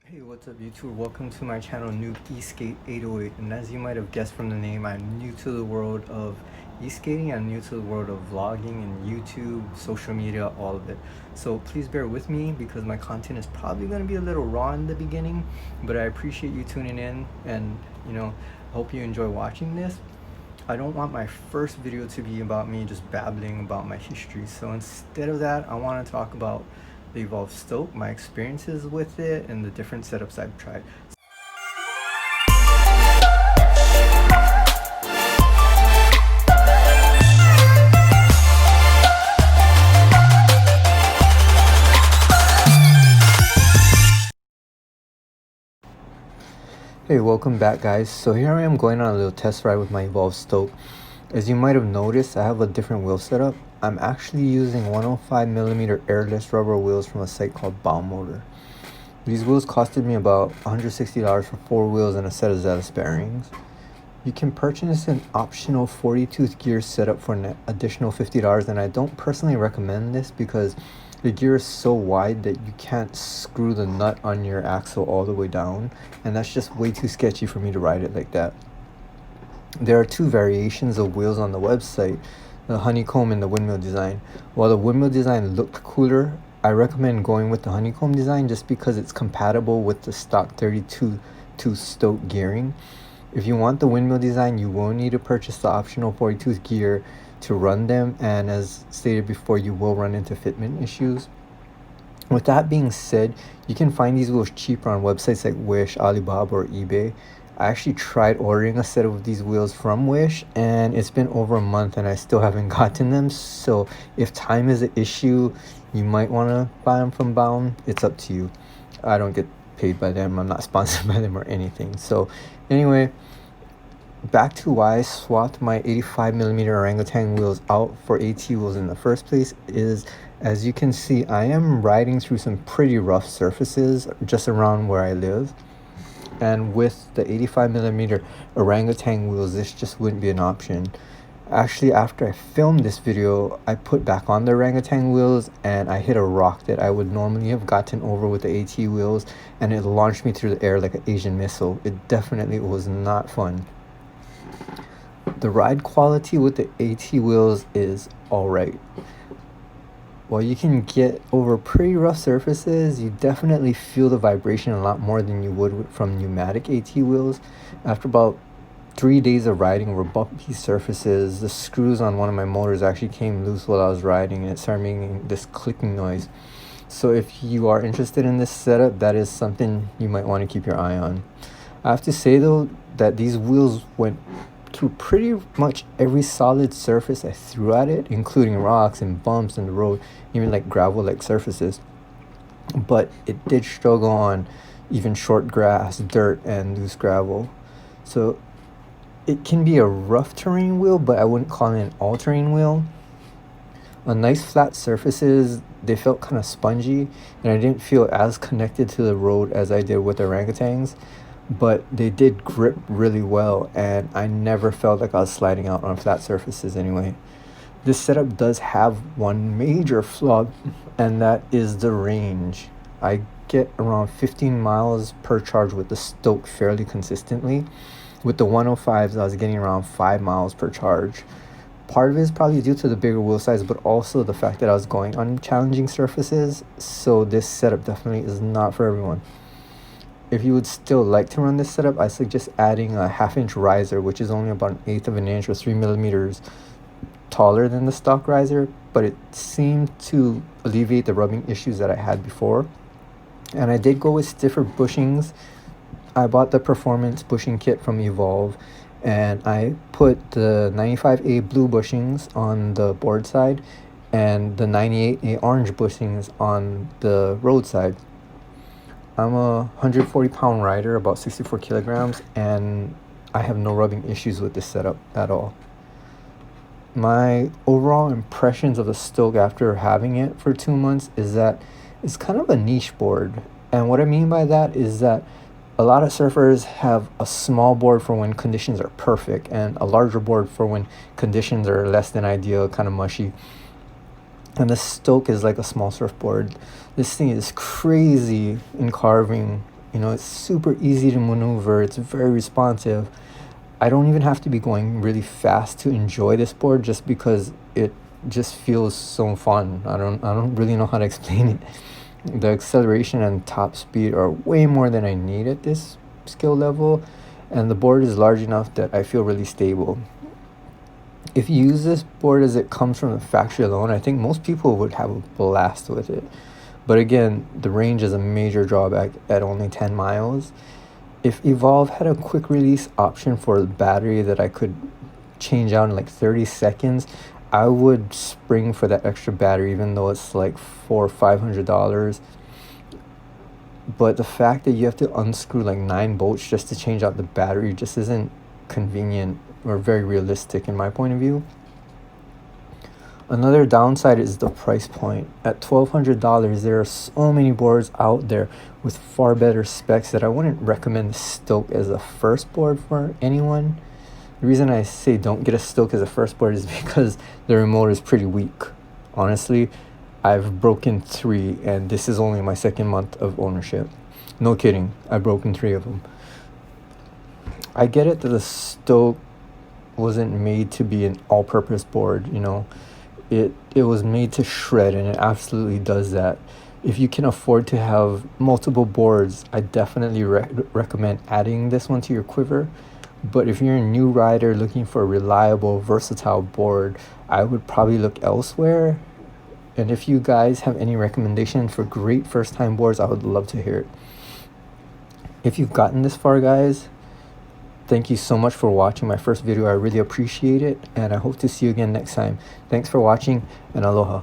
Hey, what's up YouTube? Welcome to my channel Noob Skate 808, and as you might have guessed from the name, I'm new to the world of e-skating. I'm new to the world of vlogging and YouTube, social media, all of it. So please bear with me because my content is probably going to be a little raw in the beginning, but I appreciate you tuning in and hope you enjoy watching this. I don't want my first video to be about me just babbling about my history, so instead of that, I want to talk about the Evolve Stoke, my experiences with it, and the different setups I've tried. Hey, welcome back guys. So here I am going on a little test ride with my Evolve Stoke. As you might have noticed, I have a different wheel setup. I'm actually using 105mm airless rubber wheels from a site called Motor. These wheels costed me about $160 for 4 wheels and a set of Zealous bearings. You can purchase an optional 40-tooth gear setup for an additional $50, and I don't personally recommend this because the gear is so wide that you can't screw the nut on your axle all the way down, and that's just way too sketchy for me to ride it like that. There are two variations of wheels on the website, the honeycomb and the windmill design. While the windmill design looked cooler, I recommend going with the honeycomb design just because it's compatible with the stock 32-tooth Stoke gearing. If you want the windmill design, you will need to purchase the optional 40-tooth gear to run them, and as stated before, you will run into fitment issues. With that being said, you can find these wheels cheaper on websites like Wish, Alibaba, or eBay. I actually tried ordering a set of these wheels from Wish, and it's been over a month and I still haven't gotten them. So if time is an issue, you might want to buy them from Bound. It's up to you. I don't get paid by them. I'm not sponsored by them or anything. So anyway, back to why I swapped my 85mm orangutan wheels out for AT wheels in the first place is, as you can see, I am riding through some pretty rough surfaces just around where I live. And with the 85mm orangutan wheels, this just wouldn't be an option. Actually, after I filmed this video, I put back on the orangutan wheels and I hit a rock that I would normally have gotten over with the AT wheels, and it launched me through the air like an Asian missile. It definitely was not fun. The ride quality with the AT wheels is alright. While you can get over pretty rough surfaces, you definitely feel the vibration a lot more than you would from pneumatic AT wheels. After about 3 days of riding over bumpy surfaces, the screws on one of my motors actually came loose while I was riding, and it started making this clicking noise. So if you are interested in this setup, that is something you might want to keep your eye on. I have to say though that these wheels went through pretty much every solid surface I threw at it, including rocks and bumps in the road, even like gravel-like surfaces. But it did struggle on even short grass, dirt, and loose gravel. So it can be a rough terrain wheel, but I wouldn't call it an all-terrain wheel. On nice flat surfaces, they felt kind of spongy, and I didn't feel as connected to the road as I did with the orangutans. But they did grip really well, and I never felt like I was sliding out on flat surfaces anyway. This setup does have one major flaw, and that is the range. I get around 15 miles per charge with the Stoke fairly consistently. With the 105s, I was getting around 5 miles per charge. Part of it is probably due to the bigger wheel size, but also the fact that I was going on challenging surfaces, so this setup definitely is not for everyone. If you would still like to run this setup, I suggest adding a 1/2-inch riser, which is only about 1/8 of an inch or 3mm taller than the stock riser, but it seemed to alleviate the rubbing issues that I had before. And I did go with stiffer bushings. I bought the performance bushing kit from Evolve, and I put the 95A blue bushings on the board side and the 98A orange bushings on the road side. I'm a 140-pound rider, about 64 kilograms, and I have no rubbing issues with this setup at all. My overall impressions of the Stoke after having it for 2 months is that it's kind of a niche board. And what I mean by that is that a lot of surfers have a small board for when conditions are perfect and a larger board for when conditions are less than ideal, kind of mushy. And the Stoke is like a small surfboard. This thing is crazy in carving You know, it's super easy to maneuver. It's very responsive. I don't even have to be going really fast to enjoy this board just because it just feels so fun. I don't really know how to explain it. The acceleration and top speed are way more than I need at this skill level, and the board is large enough that I feel really stable. If you use this board as it comes from the factory alone, I think most people would have a blast with it. But again, the range is a major drawback at only 10 miles. If Evolve had a quick release option for the battery that I could change out in like 30 seconds, I would spring for that extra battery, even though it's like $400 or $500. But the fact that you have to unscrew like 9 bolts just to change out the battery just isn't convenient or very realistic in my point of view. Another downside is the price point. At $1,200, there are so many boards out there with far better specs that I wouldn't recommend Stoke as a first board for anyone. The reason I say don't get a Stoke as a first board is because the remote is pretty weak. Honestly, I've broken 3, and this is only my 2nd month of ownership. No kidding, I've broken 3 of them. I get it that the Stoke wasn't made to be an all-purpose board, you know. It was made to shred, and it absolutely does that. If you can afford to have multiple boards, I definitely recommend adding this one to your quiver. But if you're a new rider looking for a reliable, versatile board, I would probably look elsewhere. And if you guys have any recommendations for great first-time boards, I would love to hear it. If you've gotten this far, guys, thank you so much for watching my first video. I really appreciate it, and I hope to see you again next time. Thanks for watching, and aloha.